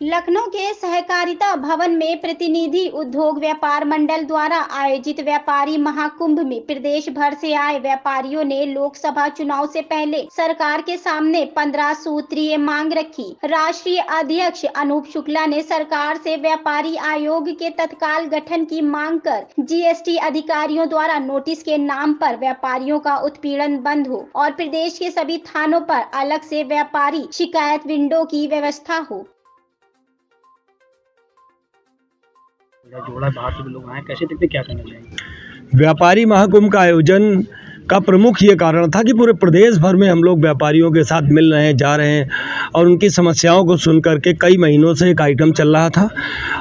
लखनऊ के सहकारिता भवन में प्रतिनिधि उद्योग व्यापार मंडल द्वारा आयोजित व्यापारी महाकुंभ में प्रदेश भर से आए व्यापारियों ने लोकसभा चुनाव से पहले सरकार के सामने 15 सूत्रीय मांग रखी। राष्ट्रीय अध्यक्ष अनूप शुक्ला ने सरकार से व्यापारी आयोग के तत्काल गठन की मांग कर जीएसटी अधिकारियों द्वारा नोटिस के नाम पर व्यापारियों का उत्पीड़न बंद हो और प्रदेश के सभी थानों पर अलग से व्यापारी शिकायत विंडो की व्यवस्था हो। जोड़ा बाहर से भी लोग आए, कैसे देखते, क्या कहना चाहेंगे? व्यापारी महाकुंभ का आयोजन का प्रमुख ये कारण था कि पूरे प्रदेश भर में हम लोग व्यापारियों के साथ मिल रहे हैं, जा रहे हैं और उनकी समस्याओं को सुन करके कई महीनों से एक कार्यक्रम चल रहा था।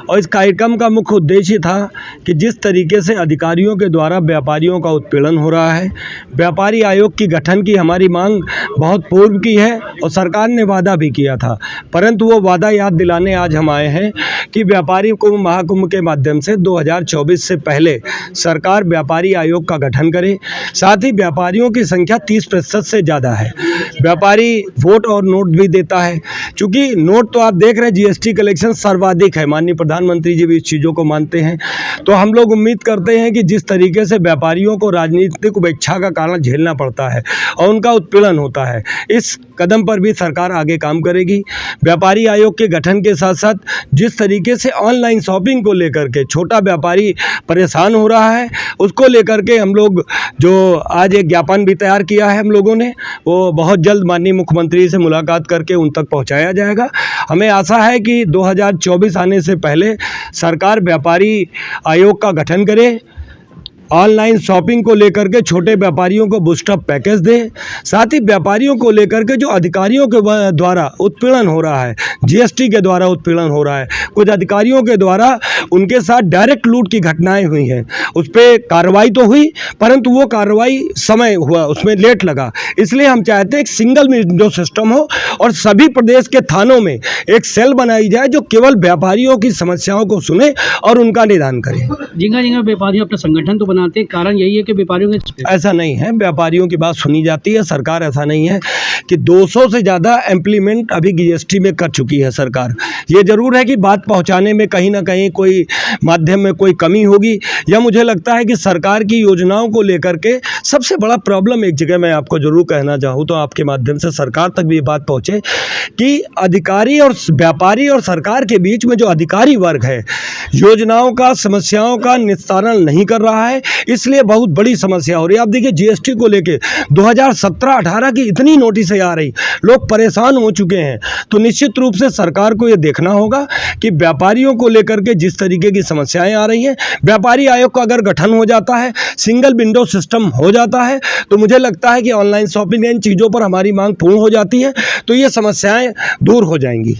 और इस कार्यक्रम का मुख्य उद्देश्य था कि जिस तरीके से अधिकारियों के द्वारा व्यापारियों का उत्पीड़न हो रहा है, व्यापारी आयोग की गठन की हमारी मांग बहुत पूर्व की है और सरकार ने वादा भी किया था, परंतु वो वादा याद दिलाने आज हम आए हैं कि व्यापारी महाकुंभ के माध्यम से 2024 से पहले सरकार व्यापारी आयोग का गठन करे। साथ ही व्यापारियों की संख्या 30% से ज़्यादा है। व्यापारी वोट और नोट भी देता है, क्योंकि नोट तो आप देख रहे हैं जीएसटी कलेक्शन सर्वाधिक है, माननीय प्रधानमंत्री जी भी इस चीज़ों को मानते हैं। तो हम लोग उम्मीद करते हैं कि जिस तरीके से व्यापारियों को राजनीतिक उपेक्षा का कारण झेलना पड़ता है और उनका उत्पीड़न होता है, इस कदम पर भी सरकार आगे काम करेगी। व्यापारी आयोग के गठन के साथ साथ जिस तरीके से ऑनलाइन शॉपिंग को लेकर के छोटा व्यापारी परेशान हो रहा है, उसको लेकर के हम लोग जो आज एक ज्ञापन भी तैयार किया है हम लोगों ने, वो बहुत जल्द माननीय मुख्यमंत्री से मुलाकात करके उन तक पहुंचाया जाएगा। हमें आशा है कि 2024 आने से पहले सरकार व्यापारी आयोग का गठन करे, ऑनलाइन शॉपिंग को लेकर के छोटे व्यापारियों को बूस्टअप पैकेज दे, साथ ही व्यापारियों को लेकर के जो अधिकारियों के द्वारा उत्पीड़न हो रहा है, जीएसटी के द्वारा उत्पीड़न हो रहा है, कुछ अधिकारियों के द्वारा उनके साथ डायरेक्ट लूट की घटनाएं हुई हैं, उस पर कार्रवाई तो हुई परंतु वो कार्रवाई समय हुआ, उसमें लेट लगा। इसलिए हम चाहते हैं एक सिंगल विंडो सिस्टम हो और सभी प्रदेश के थानों में एक सेल बनाई जाए जो केवल व्यापारियों की समस्याओं को सुने और उनका निदान करे। जिंगा जिंगा व्यापारी अपना संगठन तो बनाते हैं, कारण यही है कि व्यापारियों के ऐसा नहीं है, व्यापारियों की बात सुनी जाती है। सरकार ऐसा नहीं है कि 200 से ज़्यादा इम्प्लीमेंट अभी जीएसटी में कर चुकी है सरकार। ये जरूर है कि बात पहुंचाने में कहीं ना कहीं कोई माध्यम में कोई कमी होगी, या मुझे लगता है कि सरकार की योजनाओं को लेकर के सबसे बड़ा प्रॉब्लम एक जगह मैं आपको जरूर कहना चाहूँ तो आपके माध्यम से सरकार तक भी ये बात पहुँचे कि अधिकारी और व्यापारी और सरकार के बीच में जो अधिकारी वर्ग है योजनाओं का, समस्याओं का निस्तारण नहीं कर रहा है, इसलिए बहुत बड़ी समस्या हो रही है। आप देखिए जीएसटी को लेके 2017-18 की इतनी नोटिसें आ रही, लोग परेशान हो चुके हैं। तो निश्चित रूप से सरकार को ये देखना होगा कि व्यापारियों को लेकर के जिस तरीके की समस्याएं आ रही हैं, व्यापारी आयोग का अगर गठन हो जाता है, सिंगल विंडो सिस्टम हो जाता है, तो मुझे लगता है कि ऑनलाइन शॉपिंग इन चीज़ों पर हमारी मांग पूर्ण हो जाती है, तो ये समस्याएं दूर हो जाएंगी।